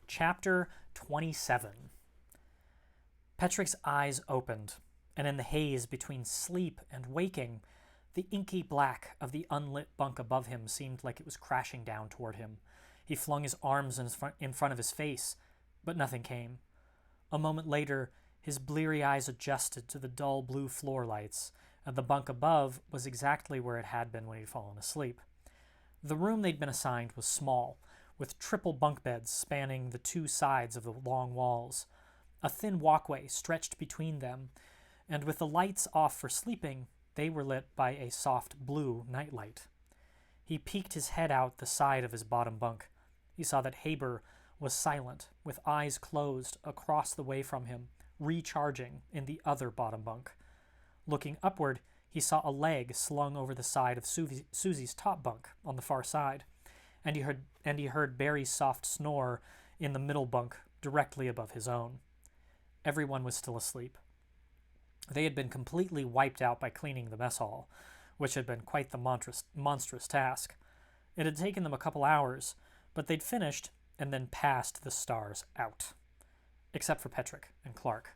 Chapter 27. Petrick's eyes opened, and in the haze between sleep and waking, the inky black of the unlit bunk above him seemed like it was crashing down toward him. He flung his arms in front of his face, but nothing came. A moment later, his bleary eyes adjusted to the dull blue floor lights, and the bunk above was exactly where it had been when he'd fallen asleep. The room they'd been assigned was small, with triple bunk beds spanning the two sides of the long walls. A thin walkway stretched between them, and with the lights off for sleeping, they were lit by a soft blue nightlight. He peeked his head out the side of his bottom bunk. He saw that Haber was silent, with eyes closed across the way from him, recharging in the other bottom bunk. Looking upward, he saw a leg slung over the side of Susie's top bunk on the far side, and he heard Barry's soft snore in the middle bunk directly above his own. Everyone was still asleep. They had been completely wiped out by cleaning the mess hall, which had been quite the monstrous task. It had taken them a couple hours, but they'd finished and then passed the stars out. Except for Petrick and Clark.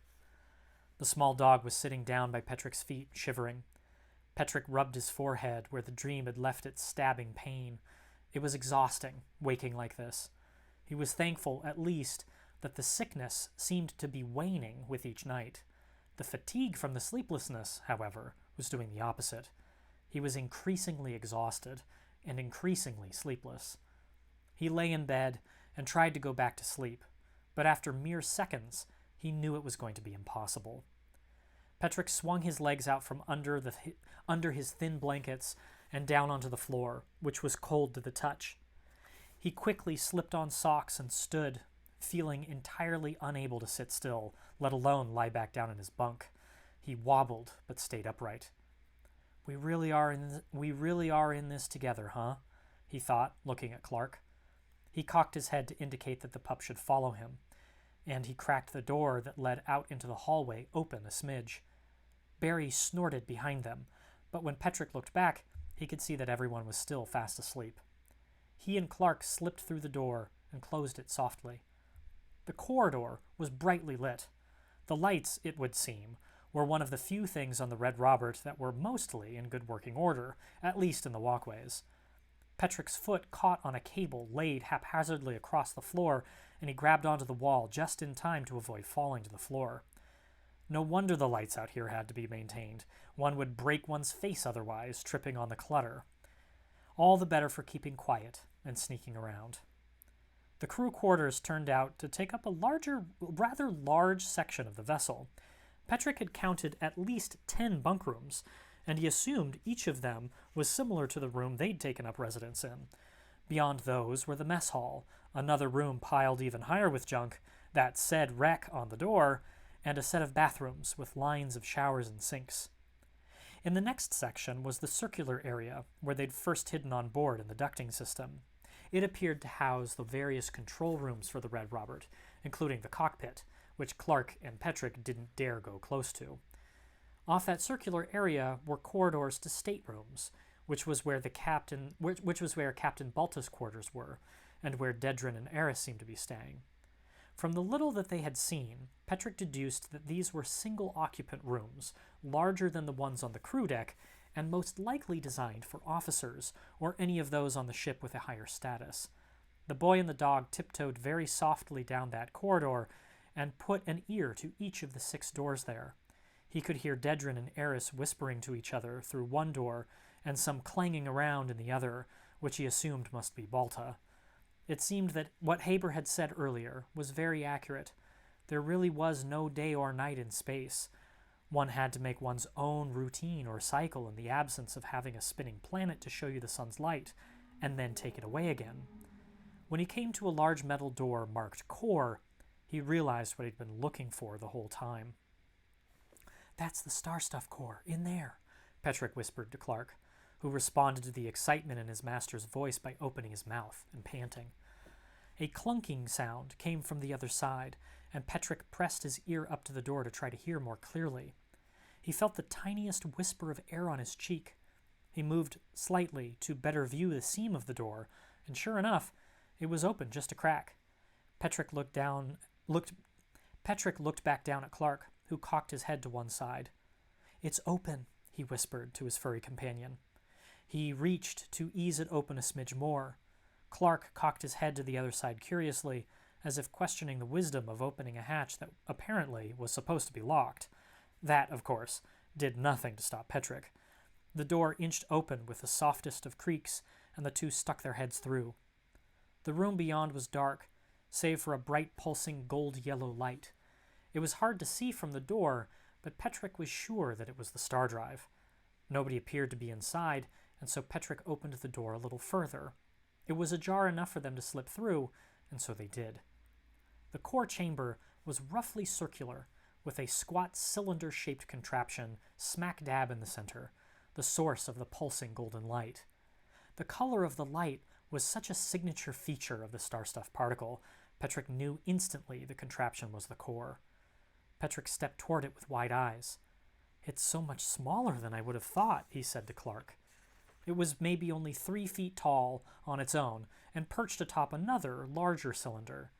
The small dog was sitting down by Petrick's feet, shivering. Petrick rubbed his forehead where the dream had left its stabbing pain. It was exhausting, waking like this. He was thankful, at least, that the sickness seemed to be waning with each night. The fatigue from the sleeplessness, however, was doing the opposite. He was increasingly exhausted and increasingly sleepless. He lay in bed and tried to go back to sleep, but after mere seconds, he knew it was going to be impossible. Petrick swung his legs out from under his thin blankets and down onto the floor, which was cold to the touch. He quickly slipped on socks and stood, feeling entirely unable to sit still, let alone lie back down in his bunk. He wobbled, but stayed upright. We really are in this together, huh? He thought, looking at Clark. He cocked his head to indicate that the pup should follow him, and he cracked the door that led out into the hallway open a smidge. Barry snorted behind them, but when Petrick looked back, he could see that everyone was still fast asleep. He and Clark slipped through the door and closed it softly. The corridor was brightly lit. The lights, it would seem, were one of the few things on the Red Robert that were mostly in good working order, at least in the walkways. Petrick's foot caught on a cable laid haphazardly across the floor, and he grabbed onto the wall just in time to avoid falling to the floor. No wonder the lights out here had to be maintained. One would break one's face otherwise, tripping on the clutter. All the better for keeping quiet and sneaking around. The crew quarters turned out to take up a rather large section of the vessel. Petrick had counted at least 10 bunk rooms, and he assumed each of them was similar to the room they'd taken up residence in. Beyond those were the mess hall, another room piled even higher with junk, that said wreck on the door, and a set of bathrooms with lines of showers and sinks. In the next section was the circular area where they'd first hidden on board in the ducting system. It appeared to house the various control rooms for the Red Robert, including the cockpit, which Clark and Petrick didn't dare go close to. Off that circular area were corridors to staterooms, which was where Captain Balta's quarters were, and where Dedrin and Eris seemed to be staying. From the little that they had seen, Petrick deduced that these were single-occupant rooms, larger than the ones on the crew deck, and most likely designed for officers, or any of those on the ship with a higher status. The boy and the dog tiptoed very softly down that corridor, and put an ear to each of the 6 doors there. He could hear Dedrin and Eris whispering to each other through one door, and some clanging around in the other, which he assumed must be Balta. It seemed that what Haber had said earlier was very accurate. There really was no day or night in space. One had to make one's own routine or cycle in the absence of having a spinning planet to show you the sun's light, and then take it away again. When he came to a large metal door marked Core, he realized what he'd been looking for the whole time. "That's the Starstuff core, in there," Petrick whispered to Clark, who responded to the excitement in his master's voice by opening his mouth and panting. A clunking sound came from the other side, and Petrick pressed his ear up to the door to try to hear more clearly. He felt the tiniest whisper of air on his cheek. He moved slightly to better view the seam of the door, and sure enough, it was open just a crack. Petrick looked back down at Clark, who cocked his head to one side. "It's open," he whispered to his furry companion. He reached to ease it open a smidge more. Clark cocked his head to the other side curiously, as if questioning the wisdom of opening a hatch that apparently was supposed to be locked. That, of course, did nothing to stop Petrick. The door inched open with the softest of creaks, and the two stuck their heads through. The room beyond was dark, save for a bright pulsing gold-yellow light. It was hard to see from the door, but Petrick was sure that it was the star drive. Nobody appeared to be inside, and so Petrick opened the door a little further. It was ajar enough for them to slip through, and so they did. The core chamber was roughly circular, with a squat cylinder-shaped contraption smack dab in the center, the source of the pulsing golden light. The color of the light was such a signature feature of the Starstuff particle, Petrick knew instantly the contraption was the core. Petrick stepped toward it with wide eyes. "It's so much smaller than I would have thought," he said to Clark. It was maybe only 3 feet tall on its own, and perched atop another, larger cylinder.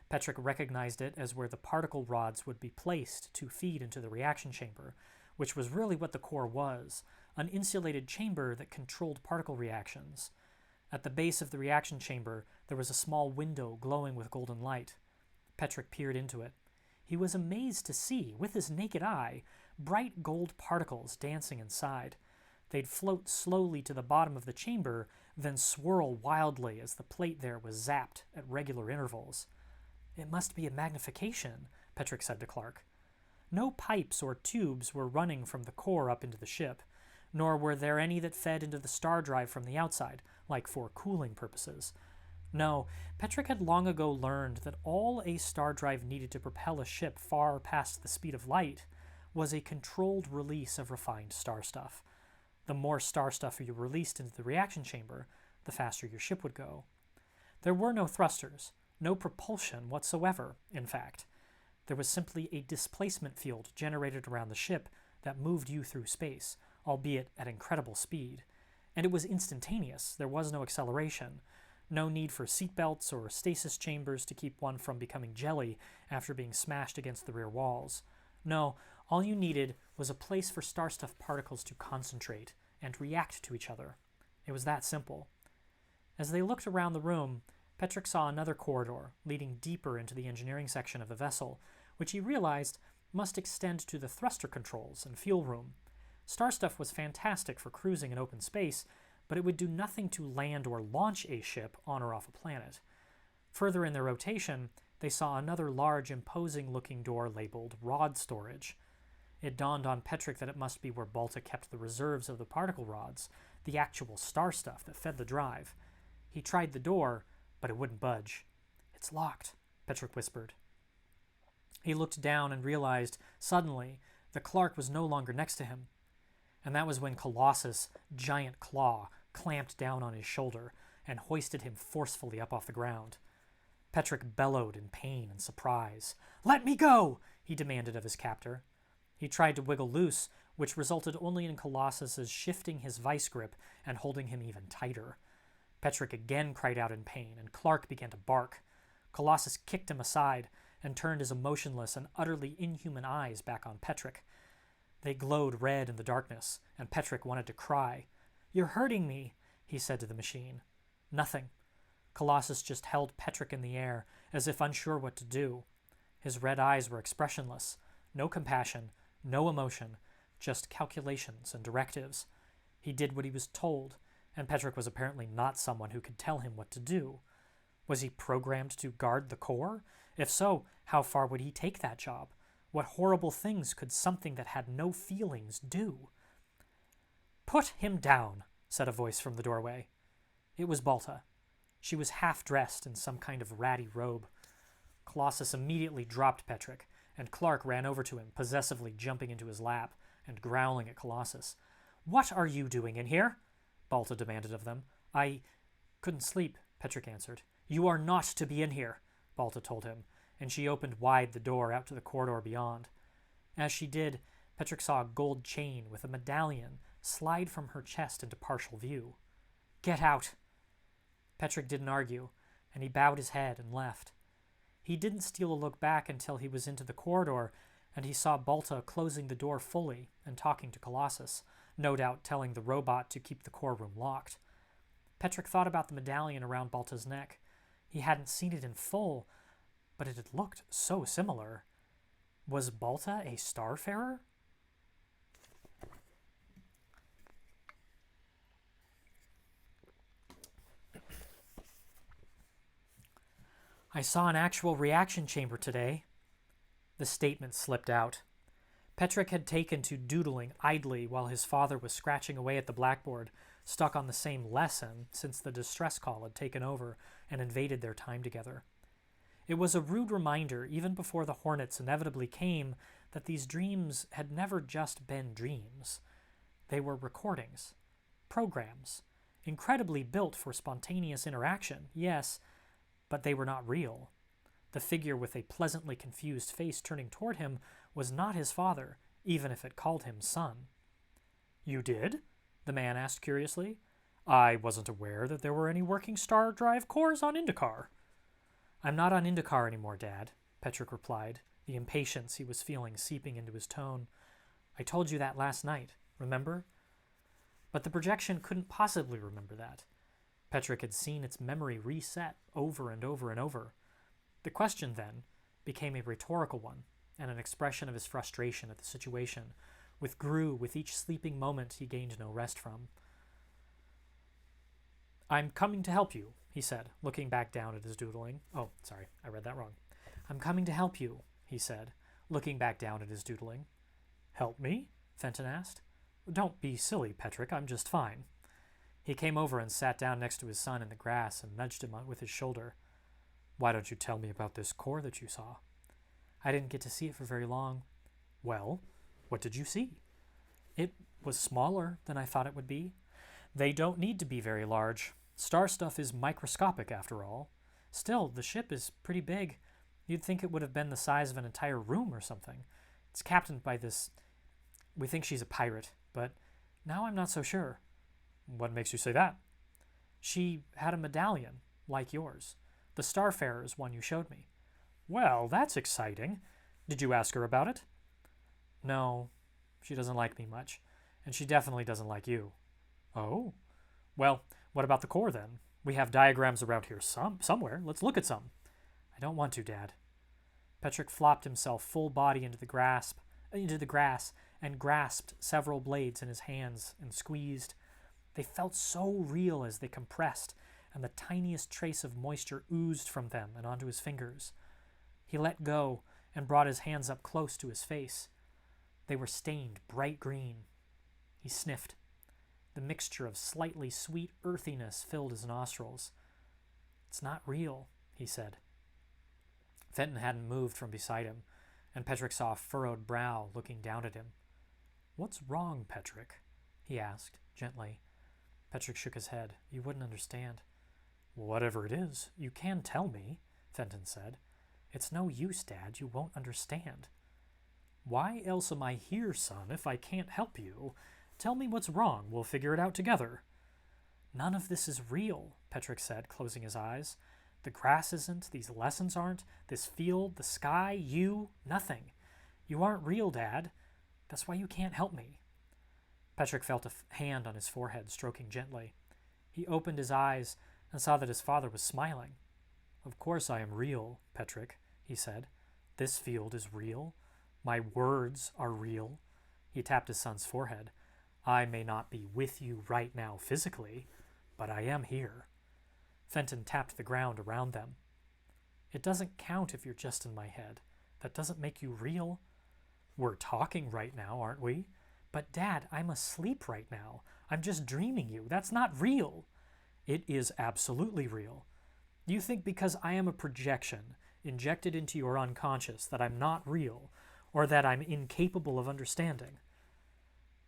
Petrick recognized it as where the particle rods would be placed to feed into the reaction chamber, which was really what the core was, an insulated chamber that controlled particle reactions. At the base of the reaction chamber, there was a small window glowing with golden light. Petrick peered into it. He was amazed to see, with his naked eye, bright gold particles dancing inside. They'd float slowly to the bottom of the chamber, then swirl wildly as the plate there was zapped at regular intervals. "It must be a magnification," Petrick said to Clark. No pipes or tubes were running from the core up into the ship, nor were there any that fed into the star drive from the outside, like for cooling purposes. No, Petrick had long ago learned that all a star drive needed to propel a ship far past the speed of light was a controlled release of refined star stuff. The more star stuff you released into the reaction chamber, the faster your ship would go. There were no thrusters, no propulsion whatsoever, in fact. There was simply a displacement field generated around the ship that moved you through space, albeit at incredible speed. And it was instantaneous. There was no acceleration. No need for seatbelts or stasis chambers to keep one from becoming jelly after being smashed against the rear walls. No, all you needed was a place for Starstuff particles to concentrate and react to each other. It was that simple. As they looked around the room, Petrick saw another corridor leading deeper into the engineering section of the vessel, which he realized must extend to the thruster controls and fuel room. Starstuff was fantastic for cruising in open space, but it would do nothing to land or launch a ship on or off a planet. Further in their rotation, they saw another large, imposing-looking door labeled Rod Storage. It dawned on Petrick that it must be where Balta kept the reserves of the particle rods, the actual star stuff that fed the drive. He tried the door, but it wouldn't budge. "It's locked," Petrick whispered. He looked down and realized, suddenly, that Clark was no longer next to him. And that was when Colossus' giant claw clamped down on his shoulder and hoisted him forcefully up off the ground. Petrick bellowed in pain and surprise. "Let me go!" he demanded of his captor. He tried to wiggle loose, which resulted only in Colossus' shifting his vice grip and holding him even tighter. Petrick again cried out in pain, and Clark began to bark. Colossus kicked him aside and turned his emotionless and utterly inhuman eyes back on Petrick. They glowed red in the darkness, and Petrick wanted to cry. "You're hurting me," he said to the machine. Nothing. Colossus just held Petrick in the air, as if unsure what to do. His red eyes were expressionless. No compassion, no emotion, just calculations and directives. He did what he was told, and Petrick was apparently not someone who could tell him what to do. Was he programmed to guard the core? If so, how far would he take that job? What horrible things could something that had no feelings do? "Put him down," said a voice from the doorway. It was Balta. She was half-dressed in some kind of ratty robe. Colossus immediately dropped Petrick, and Clark ran over to him, possessively jumping into his lap and growling at Colossus. "What are you doing in here?" Balta demanded of them. "I couldn't sleep," Petrick answered. "You are not to be in here," Balta told him, and she opened wide the door out to the corridor beyond. As she did, Petrick saw a gold chain with a medallion slide from her chest into partial view. "Get out!" Petrick didn't argue, and he bowed his head and left. He didn't steal a look back until he was into the corridor, and he saw Balta closing the door fully and talking to Colossus, no doubt telling the robot to keep the core room locked. Petrick thought about the medallion around Balta's neck. He hadn't seen it in full, but it had looked so similar. Was Balta a starfarer? I saw an actual reaction chamber today. The statement slipped out. Petrick had taken to doodling idly while his father was scratching away at the blackboard, stuck on the same lesson since the distress call had taken over and invaded their time together. It was a rude reminder, even before the Hornets inevitably came, that these dreams had never just been dreams. They were recordings, programs, incredibly built for spontaneous interaction, yes, but they were not real. The figure with a pleasantly confused face turning toward him was not his father, even if it called him son. "You did?" the man asked curiously. "I wasn't aware that there were any working star drive cores on Indikar." "I'm not on Indikar anymore, Dad," Petrick replied, the impatience he was feeling seeping into his tone. "I told you that last night, remember?" But the projection couldn't possibly remember that. Petrick had seen its memory reset over and over and over. The question, then, became a rhetorical one, and an expression of his frustration at the situation, which grew with each sleeping moment he gained no rest from. "I'm coming to help you," he said, looking back down at his doodling. Oh, sorry, I read that wrong. "I'm coming to help you," he said, looking back down at his doodling. "Help me?" Fenton asked. "Don't be silly, Petrick, I'm just fine." He came over and sat down next to his son in the grass and nudged him with his shoulder. "Why don't you tell me about this core that you saw?" "I didn't get to see it for very long." "Well, what did you see?" "It was smaller than I thought it would be." "They don't need to be very large. Starstuff is microscopic, after all. Still, the ship is pretty big. You'd think it would have been the size of an entire room or something. It's captained by this... We think she's a pirate, but now I'm not so sure." "What makes you say that?" "She had a medallion, like yours. The Starfarer's one you showed me." "Well, that's exciting. Did you ask her about it?" "No, she doesn't like me much, and she definitely doesn't like you." "Oh? Well, what about the core, then? We have diagrams around here somewhere. Let's look at some." "I don't want to, Dad." Petrick flopped himself full body into the grass and grasped several blades in his hands and squeezed. They felt so real as they compressed, and the tiniest trace of moisture oozed from them and onto his fingers. He let go and brought his hands up close to his face. They were stained bright green. He sniffed. The mixture of slightly sweet earthiness filled his nostrils. "It's not real," he said. Fenton hadn't moved from beside him, and Petrick saw a furrowed brow looking down at him. "What's wrong, Petrick?" he asked, gently. Petrick shook his head. "You wouldn't understand." "Whatever it is, you can tell me," Fenton said. "It's no use, Dad. You won't understand." "Why else am I here, son, if I can't help you? Tell me what's wrong. We'll figure it out together." "None of this is real," Petrick said, closing his eyes. "The grass isn't, these lessons aren't, this field, the sky, you, nothing. You aren't real, Dad. That's why you can't help me." Petrick felt a hand on his forehead, stroking gently. He opened his eyes and saw that his father was smiling. "Of course I am real, Petrick," he said. "This field is real. My words are real." He tapped his son's forehead. "I may not be with you right now physically, but I am here." Fenton tapped the ground around them. "It doesn't count if you're just in my head. That doesn't make you real." "We're talking right now, aren't we?" "But Dad, I'm asleep right now. I'm just dreaming you. That's not real." "It is absolutely real. You think because I am a projection injected into your unconscious that I'm not real, or that I'm incapable of understanding."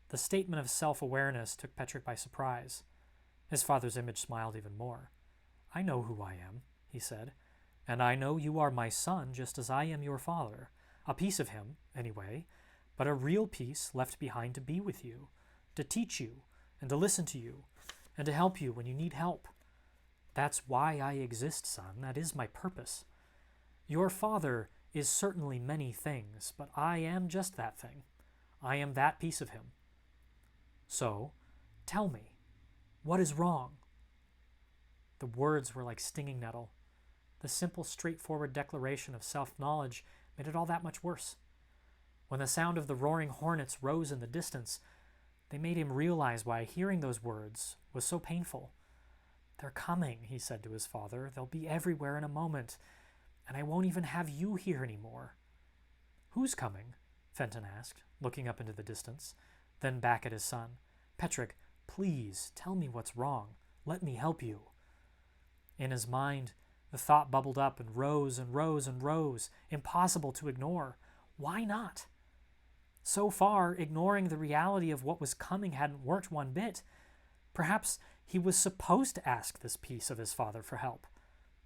The statement of self-awareness took Petrick by surprise. His father's image smiled even more. "I know who I am," he said, "and I know you are my son just as I am your father. A piece of him, anyway, but a real piece left behind to be with you, to teach you, and to listen to you, and to help you when you need help. That's why I exist, son. That is my purpose." Your father is certainly many things, but I am just that thing. I am that piece of him. So, tell me, what is wrong?" The words were like stinging nettle. The simple, straightforward declaration of self-knowledge made it all that much worse. When the sound of the roaring hornets rose in the distance, they made him realize why hearing those words was so painful. "They're coming," he said to his father. "They'll be everywhere in a moment, and I won't even have you here anymore." "Who's coming?" Fenton asked, looking up into the distance, then back at his son. "Petrick, please tell me what's wrong. Let me help you." In his mind, the thought bubbled up and rose and rose and rose, impossible to ignore. Why not? So far, ignoring the reality of what was coming hadn't worked one bit. Perhaps he was supposed to ask this piece of his father for help.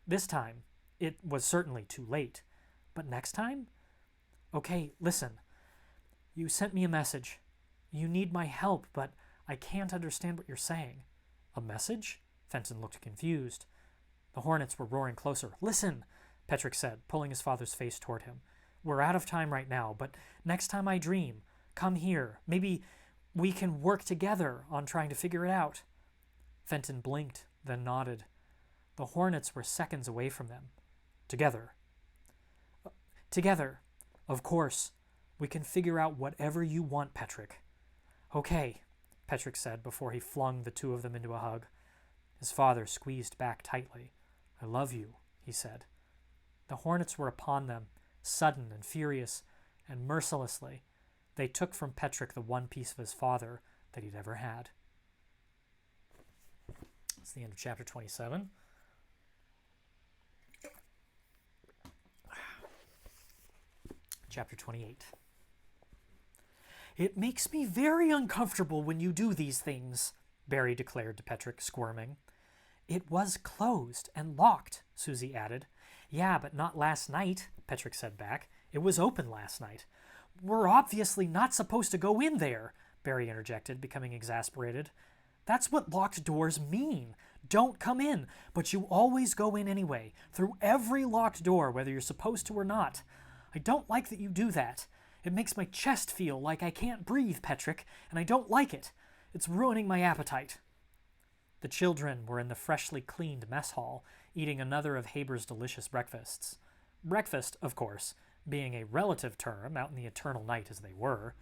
This time, it was certainly too late. But next time? "Okay, listen. You sent me a message. You need my help, but I can't understand what you're saying." "A message?" Fenton looked confused. The hornets were roaring closer. "Listen," Petrick said, pulling his father's face toward him. "We're out of time right now, but next time I dream, come here. Maybe we can work together on trying to figure it out." Fenton blinked, then nodded. The hornets were seconds away from them. "Together." "Together. Of course. We can figure out whatever you want, Petrick." "Okay," Petrick said before he flung the two of them into a hug. His father squeezed back tightly. "I love you," he said. The hornets were upon them, sudden and furious, and mercilessly. They took from Petrick the one piece of his father that he'd ever had. That's the end of chapter 27. Chapter 28. "It makes me very uncomfortable when you do these things," Barry declared to Petrick, squirming. "It was closed and locked," Susie added. "Yeah, but not last night," Petrick said back. "It was open last night." "We're obviously not supposed to go in there," Barry interjected, becoming exasperated. "That's what locked doors mean. Don't come in, but you always go in anyway, through every locked door, whether you're supposed to or not. I don't like that you do that. It makes my chest feel like I can't breathe, Petrick, and I don't like it. It's ruining my appetite." The children were in the freshly cleaned mess hall, eating another of Haber's delicious breakfasts. Breakfast, of course, being a relative term out in the eternal night as they were.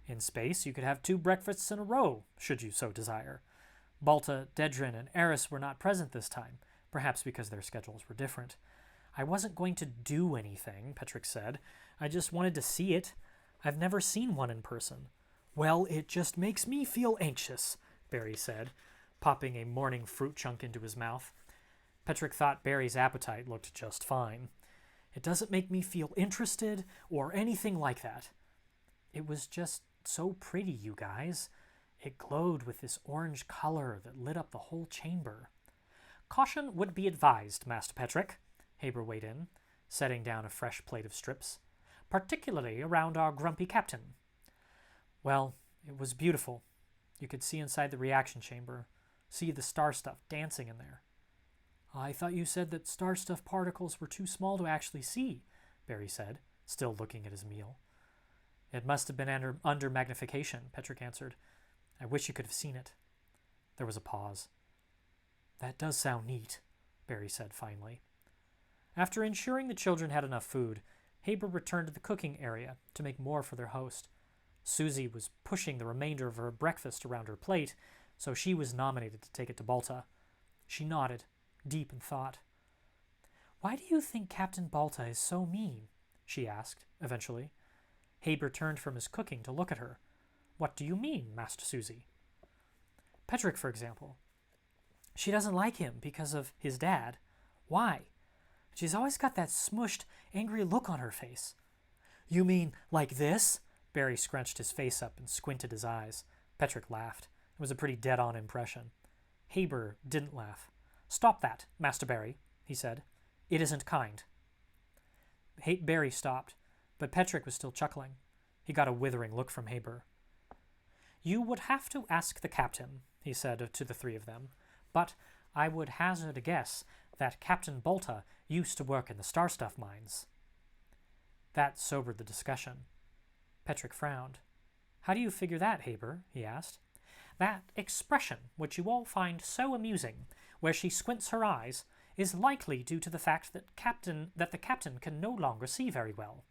In space, you could have 2 breakfasts in a row, should you so desire. Balta, Dedrin, and Eris were not present this time, perhaps because their schedules were different. "I wasn't going to do anything," Petrick said. "I just wanted to see it. I've never seen one in person." "Well, it just makes me feel anxious," Barry said, popping a morning fruit chunk into his mouth. Petrick thought Barry's appetite looked just fine. "It doesn't make me feel interested or anything like that. It was just so pretty, you guys. It glowed with this orange color that lit up the whole chamber." "Caution would be advised, Master Petrick," Haber weighed in, setting down a fresh plate of strips. "Particularly around our grumpy captain." "Well, it was beautiful. You could see inside the reaction chamber, see the Starstuff dancing in there." "I thought you said that Starstuff particles were too small to actually see," Barry said, still looking at his meal. "It must have been under magnification," Petrick answered. "I wish you could have seen it." There was a pause. "That does sound neat," Barry said finally. After ensuring the children had enough food, Haber returned to the cooking area to make more for their host. Susie was pushing the remainder of her breakfast around her plate, so she was nominated to take it to Balta. She nodded, deep in thought. "Why do you think Captain Balta is so mean?" she asked, eventually. Haber turned from his cooking to look at her. "What do you mean?" asked Susie. "Petrick, for example. She doesn't like him because of his dad. Why? She's always got that smushed, angry look on her face." "You mean like this?" Barry scrunched his face up and squinted his eyes. Petrick laughed. It was a pretty dead-on impression. Haber didn't laugh. "Stop that, Master Barry," he said. "It isn't kind." Barry stopped, but Petrick was still chuckling. He got a withering look from Haber. "You would have to ask the captain," he said to the 3 of them, "but I would hazard a guess that Captain Balta used to work in the Starstuff mines. That sobered the discussion. Petrick frowned. "How do you figure that, Haber?" he asked. "That expression, which you all find so amusing, where she squints her eyes, is likely due to the fact that the captain can no longer see very well.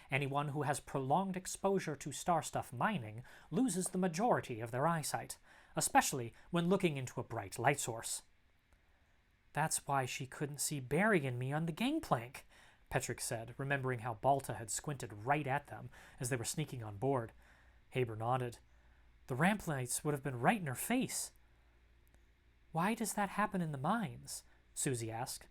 Anyone who has prolonged exposure to Starstuff mining loses the majority of their eyesight, especially when looking into a bright light source." "That's why she couldn't see Barry and me on the gangplank," Petrick said, remembering how Balta had squinted right at them as they were sneaking on board. Haber nodded. "The ramp lights would have been right in her face." "Why does that happen in the mines?" Susie asked.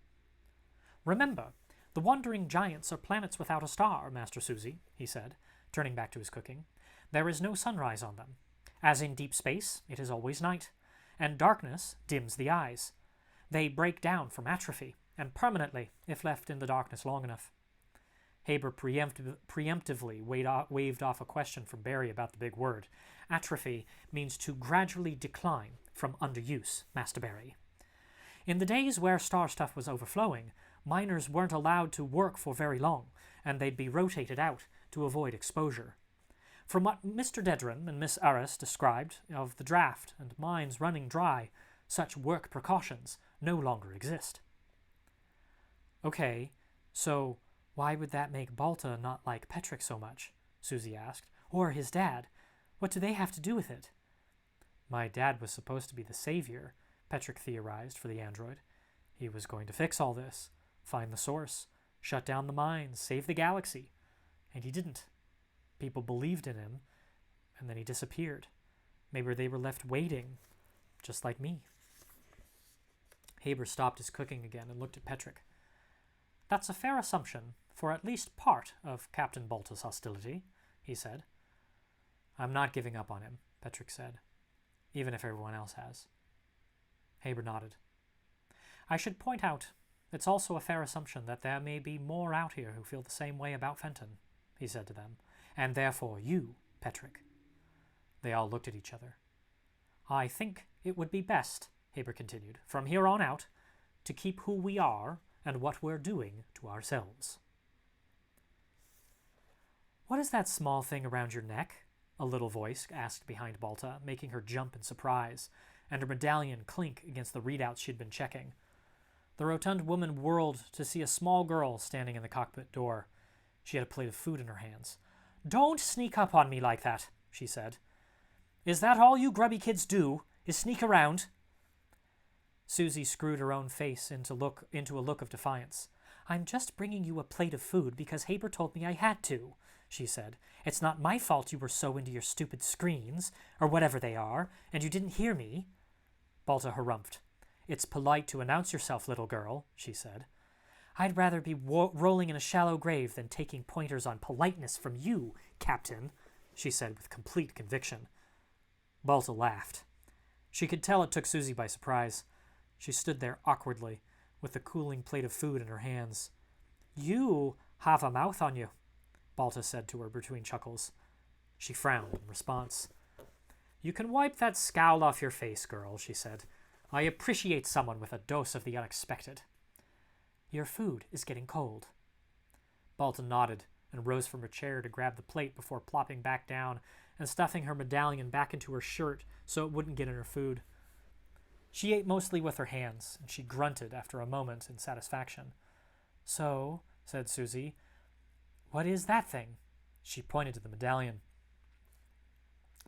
"Remember, the wandering giants are planets without a star, Master Susie," he said, turning back to his cooking. "There is no sunrise on them. As in deep space, it is always night, and darkness dims the eyes. They break down from atrophy, and permanently, if left in the darkness long enough." Haber preemptively waved off a question from Barry about the big word. "Atrophy means to gradually decline from underuse, Master Barry. In the days where Starstuff was overflowing, miners weren't allowed to work for very long, and they'd be rotated out to avoid exposure. From what Mr. Dedran and Miss Arras described of the draft and mines running dry, such work precautions no longer exist." "Okay, so why would that make Balta not like Petrick so much?" Susie asked. "Or his dad? What do they have to do with it?" "My dad was supposed to be the savior," Petrick theorized for the android. "He was going to fix all this, find the source, shut down the mines, save the galaxy. And he didn't. People believed in him, and then he disappeared. Maybe they were left waiting, just like me." Haber stopped his cooking again and looked at Petrick. "That's a fair assumption for at least part of Captain Balta's hostility," he said. "I'm not giving up on him," Petrick said, "even if everyone else has." Haber nodded. "I should point out, it's also a fair assumption that there may be more out here who feel the same way about Fenton," he said to them, "and therefore you, Petrick." They all looked at each other. "I think it would be best," Haber continued, "from here on out, to keep who we are and what we're doing to ourselves." "What is that small thing around your neck?" a little voice asked behind Balta, making her jump in surprise, and her medallion clink against the readouts she'd been checking. The rotund woman whirled to see a small girl standing in the cockpit door. She had a plate of food in her hands. "Don't sneak up on me like that," she said. "Is that all you grubby kids do, is sneak around?" Susie screwed her own face into a look of defiance. "I'm just bringing you a plate of food because Haber told me I had to," she said. "It's not my fault you were so into your stupid screens, or whatever they are, and you didn't hear me." Balta harumphed. "It's polite to announce yourself, little girl," she said. "I'd rather be rolling in a shallow grave than taking pointers on politeness from you, Captain," she said with complete conviction. Balta laughed. She could tell it took Susie by surprise. She stood there awkwardly, with the cooling plate of food in her hands. "You have a mouth on you," Balta said to her between chuckles. She frowned in response. "You can wipe that scowl off your face, girl," she said. "I appreciate someone with a dose of the unexpected." "Your food is getting cold." Balta nodded and rose from her chair to grab the plate before plopping back down and stuffing her medallion back into her shirt so it wouldn't get in her food. She ate mostly with her hands, and she grunted after a moment in satisfaction. "So," said Susie, "what is that thing?" She pointed to the medallion.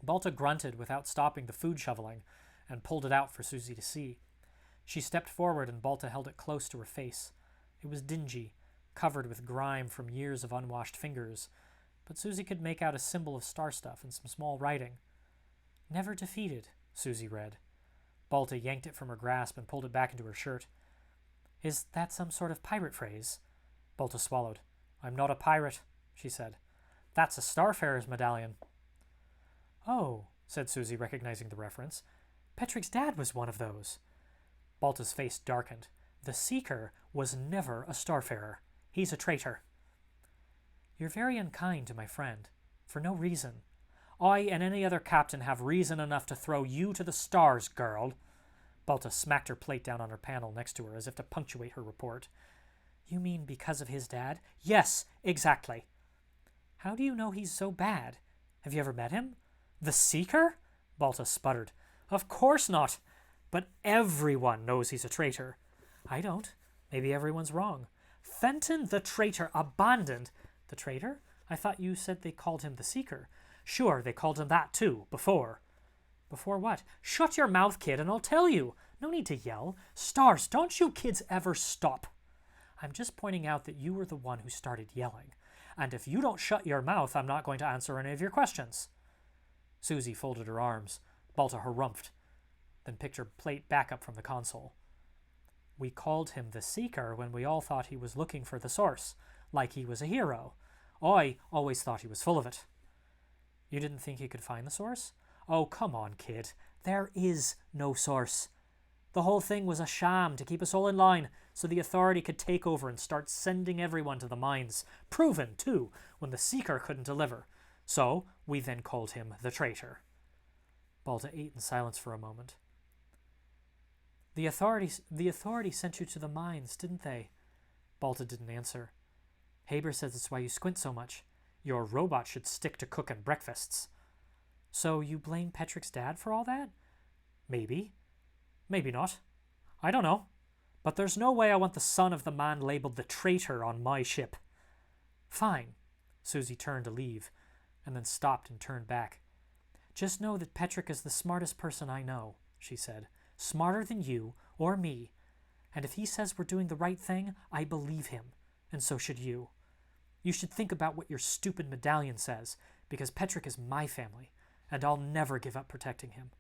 Balta grunted without stopping the food shoveling and pulled it out for Susie to see. She stepped forward and Balta held it close to her face. It was dingy, covered with grime from years of unwashed fingers, but Susie could make out a symbol of Starstuff and some small writing. "Never defeated," Susie read. Balta yanked it from her grasp and pulled it back into her shirt. "Is that some sort of pirate phrase?" Balta swallowed. "I'm not a pirate," she said. "That's a Starfarer's medallion." "Oh," said Susie, recognizing the reference. "Petrick's dad was one of those." Balta's face darkened. "The Seeker was never a Starfarer. He's a traitor." "You're very unkind to my friend, for no reason." "I and any other captain have reason enough to throw you to the stars, girl." Balta smacked her plate down on her panel next to her as if to punctuate her report. "You mean because of his dad?" "Yes, exactly." How do you know he's so bad? Have you ever met him? The Seeker? Balta sputtered. Of course not. But everyone knows he's a traitor. I don't. Maybe everyone's wrong. Fenton the traitor abandoned... The traitor? I thought you said they called him the Seeker. Sure, they called him that too, before. Before what? Shut your mouth, kid, and I'll tell you. No need to yell. Stars, don't you kids ever stop. I'm just pointing out that you were the one who started yelling. And if you don't shut your mouth, I'm not going to answer any of your questions. Susie folded her arms. Balta harumphed, then picked her plate back up from the console. We called him the Seeker when we all thought he was looking for the source, like he was a hero. I always thought he was full of it. You didn't think he could find the source? Oh, come on, kid. There is no source. The whole thing was a sham to keep us all in line so the authority could take over and start sending everyone to the mines. Proven, too, when the Seeker couldn't deliver. So we then called him the traitor. Balta ate in silence for a moment. The authority sent you to the mines, didn't they? Balta didn't answer. Haber says it's why you squint so much. Your robot should stick to cooking breakfasts. So you blame Petrick's dad for all that? Maybe. Maybe not. I don't know. But there's no way I want the son of the man labeled the traitor on my ship. Fine. Susie turned to leave, and then stopped and turned back. Just know that Petrick is the smartest person I know, she said. Smarter than you or me. And if he says we're doing the right thing, I believe him. And so should you. You should think about what your stupid medallion says, because Petrick is my family, and I'll never give up protecting him.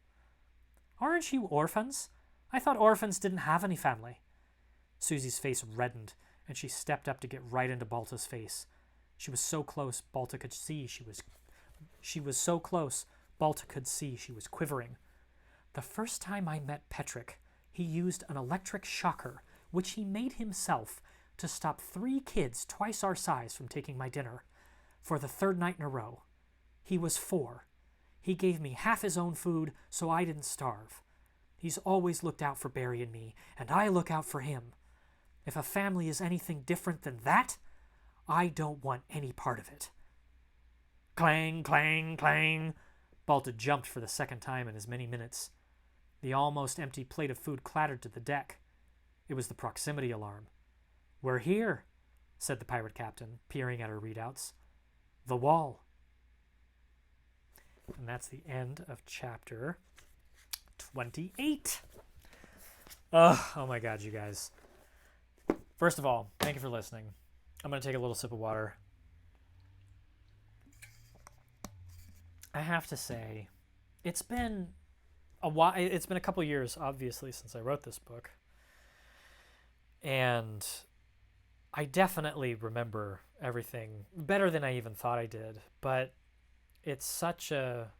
Aren't you orphans? I thought orphans didn't have any family. Susie's face reddened, and she stepped up to get right into Balta's face. She was so close, Balta could see she was quivering. The first time I met Petrick, he used an electric shocker, which he made himself, to stop 3 kids twice our size from taking my dinner, for the 3rd night in a row. He was 4. He gave me half his own food so I didn't starve. He's always looked out for Barry and me, and I look out for him. If a family is anything different than that, I don't want any part of it. Clang, clang, clang. Balta jumped for the 2nd time in as many minutes. The almost empty plate of food clattered to the deck. It was the proximity alarm. We're here, said the pirate captain, peering at her readouts. The wall. And that's the end of chapter 28. Oh my God, you guys. First of all, thank you for listening. I'm going to take a little sip of water. I have to say, it's been a while. It's been a couple years, obviously, since I wrote this book. And I definitely remember everything better than I even thought I did. But it's such a...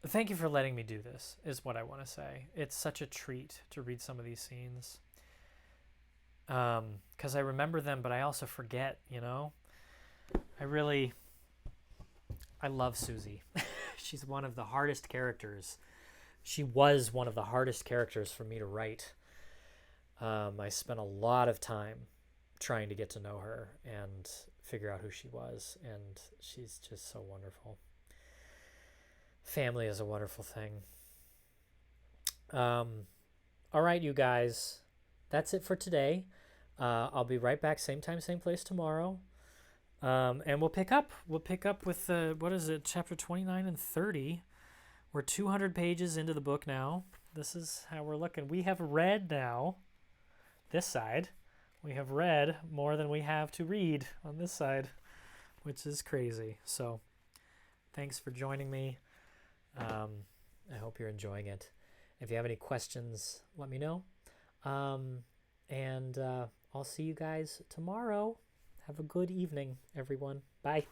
Thank you for letting me do this, is what I want to say. It's such a treat to read some of these scenes. Because I remember them, but I also forget, you know? I love Susie. She's one of the hardest characters. She was one of the hardest characters for me to write. I spent a lot of time trying to get to know her and figure out who she was, and she's just so wonderful. Family is a wonderful thing. All right, you guys. That's it for today. I'll be right back, same time, same place tomorrow. And we'll pick up with what is it, chapter 29 and 30. We're 200 pages into the book now. This is how we're looking. We have read now, this side. We have read more than we have to read on this side, which is crazy. So thanks for joining me. I hope you're enjoying it. If you have any questions, let me know. And I'll see you guys tomorrow. Have a good evening, everyone. Bye.